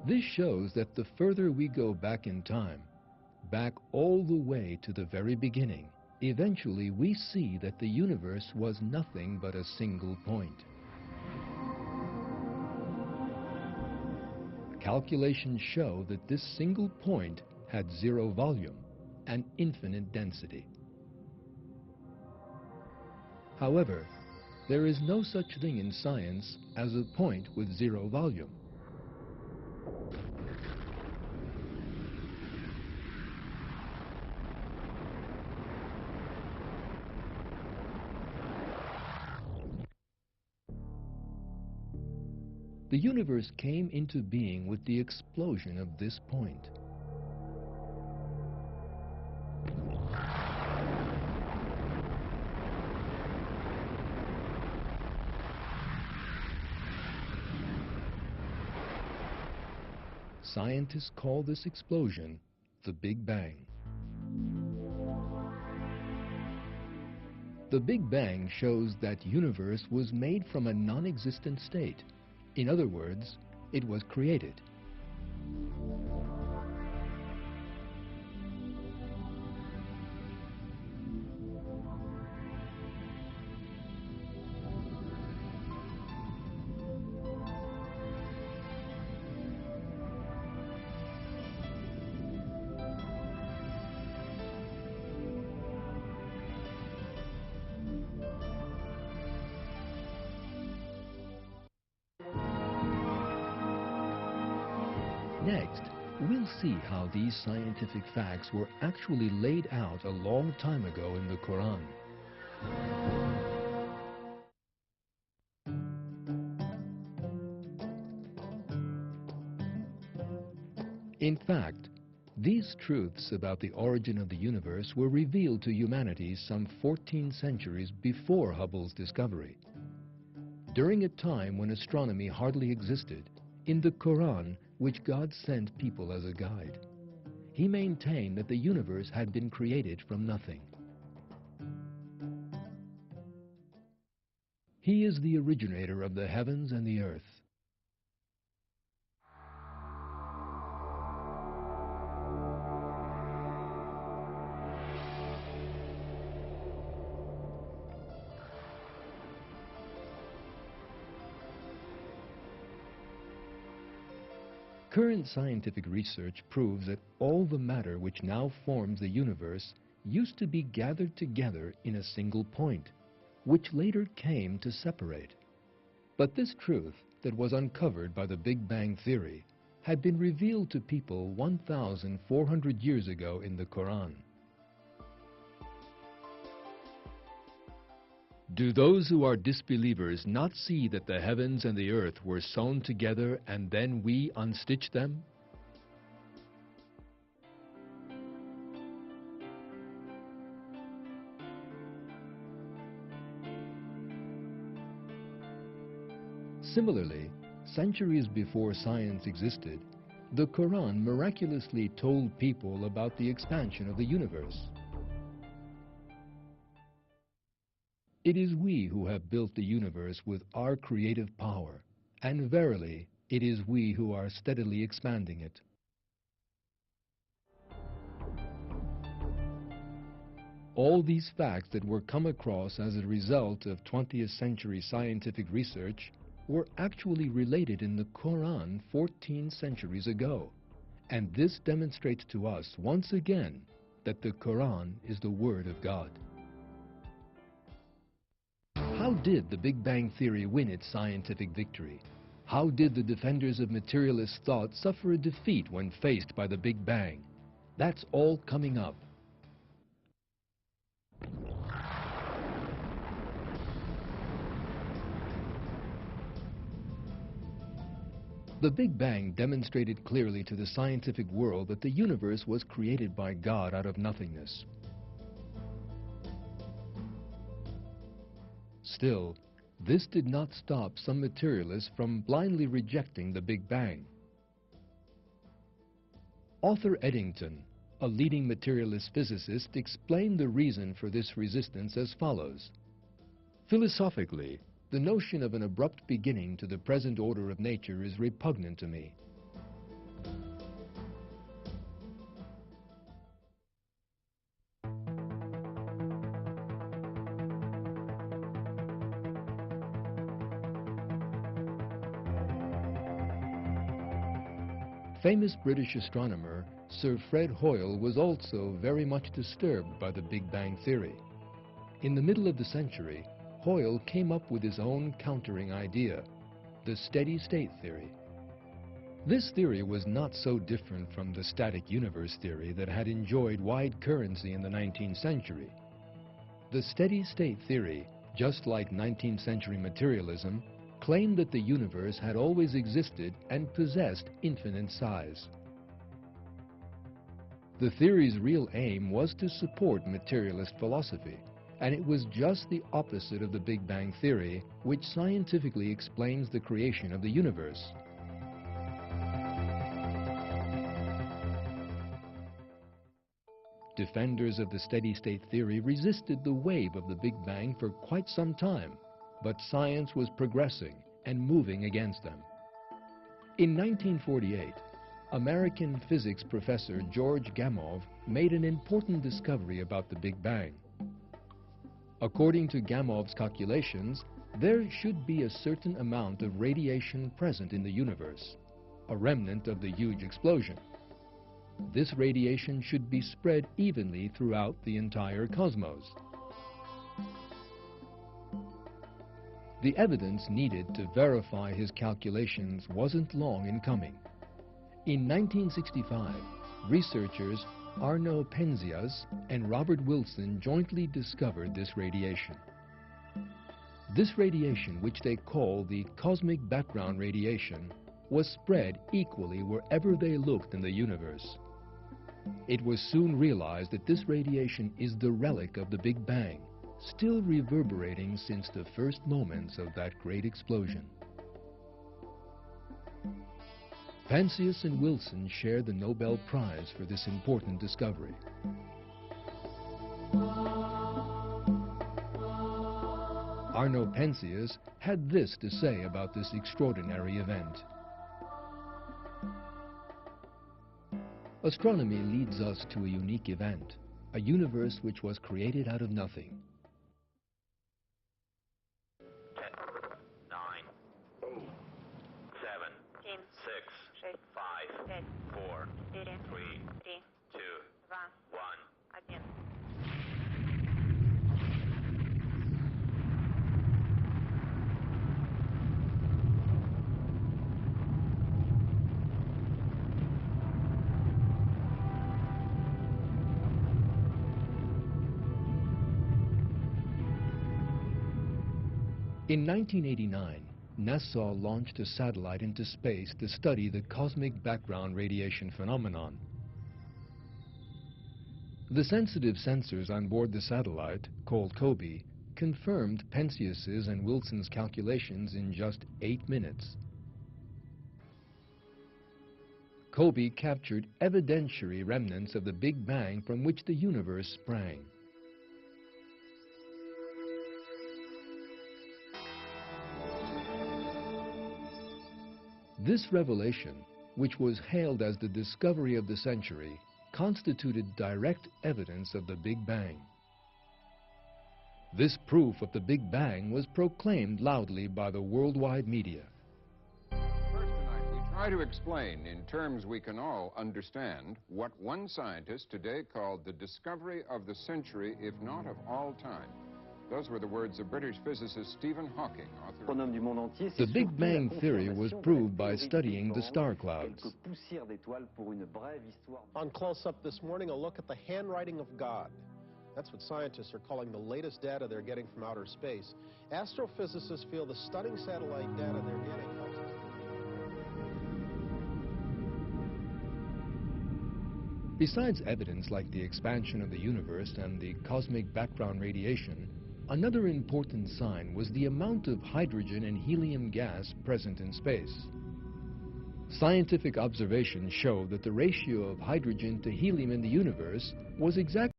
This shows that the further we go back in time, back all the way to the very beginning, eventually we see that the universe was nothing but a single point. Calculations show that this single point had zero volume and infinite density. However, there is no such thing in science as a point with zero volume. The universe came into being with the explosion of this point. Scientists call this explosion the Big Bang. The Big Bang shows that universe was made from a non-existent state. In other words, it was created. Next, we'll see how these scientific facts were actually laid out a long time ago in the Quran. In fact, these truths about the origin of the universe were revealed to humanity some 14 centuries before Hubble's discovery. During a time when astronomy hardly existed, in the Quran, which God sent people as a guide, he maintained that the universe had been created from nothing. He is the originator of the heavens and the earth. Current scientific research proves that all the matter which now forms the universe used to be gathered together in a single point, which later came to separate. But this truth that was uncovered by the Big Bang theory had been revealed to people 1,400 years ago in the Quran. Do those who are disbelievers not see that the heavens and the earth were sewn together and then we unstitched them? Similarly, centuries before science existed, the Quran miraculously told people about the expansion of the universe. It is we who have built the universe with our creative power, and verily, it is we who are steadily expanding it. All these facts that were come across as a result of 20th century scientific research were actually related in the Quran 14 centuries ago, and this demonstrates to us once again that the Quran is the Word of God. How did the Big Bang Theory win its scientific victory? How did the defenders of materialist thought suffer a defeat when faced by the Big Bang? That's all coming up. The Big Bang demonstrated clearly to the scientific world that the universe was created by God out of nothingness. Still, this did not stop some materialists from blindly rejecting the Big Bang. Arthur Eddington, a leading materialist physicist, explained the reason for this resistance as follows. Philosophically, the notion of an abrupt beginning to the present order of nature is repugnant to me. Famous British astronomer Sir Fred Hoyle was also very much disturbed by the Big Bang theory. In the middle of the century, Hoyle came up with his own countering idea, the steady-state theory. This theory was not so different from the static universe theory that had enjoyed wide currency in the 19th century. The steady-state theory, just like 19th century materialism, claimed that the universe had always existed and possessed infinite size. The theory's real aim was to support materialist philosophy, and it was just the opposite of the Big Bang theory, which scientifically explains the creation of the universe. Defenders of the steady-state theory resisted the wave of the Big Bang for quite some time, but science was progressing and moving against them. In 1948, American physics professor George Gamow made an important discovery about the Big Bang. According to Gamow's calculations, there should be a certain amount of radiation present in the universe, a remnant of the huge explosion. This radiation should be spread evenly throughout the entire cosmos. The evidence needed to verify his calculations wasn't long in coming. In 1965, researchers Arno Penzias and Robert Wilson jointly discovered this radiation. This radiation, which they call the cosmic background radiation, was spread equally wherever they looked in the universe. It was soon realized that this radiation is the relic of the Big Bang, still reverberating since the first moments of that great explosion. Penzias and Wilson shared the Nobel Prize for this important discovery. Arno Penzias had this to say about this extraordinary event. Astronomy leads us to a unique event, a universe which was created out of nothing. 10, 9, 7, 6, 5, 4, 3, 2, 1. In 1989, NASA launched a satellite into space to study the cosmic background radiation phenomenon. The sensitive sensors on board the satellite, called COBE, confirmed Penzias's and Wilson's calculations in just 8 minutes. COBE captured evidentiary remnants of the Big Bang from which the universe sprang. This revelation, which was hailed as the discovery of the century, constituted direct evidence of the Big Bang. This proof of the Big Bang was proclaimed loudly by the worldwide media. First tonight, we try to explain in terms we can all understand what one scientist today called the discovery of the century, if not of all time. Those were the words of British physicist Stephen Hawking, author of... The Big Bang theory was proved by studying the star clouds. On Close-Up this morning, a look at the handwriting of God. That's what scientists are calling the latest data they're getting from outer space. Astrophysicists feel the stunning satellite data they're getting helps us. Besides evidence like the expansion of the universe and the cosmic background radiation, another important sign was the amount of hydrogen and helium gas present in space. Scientific observations show that the ratio of hydrogen to helium in the universe was exactly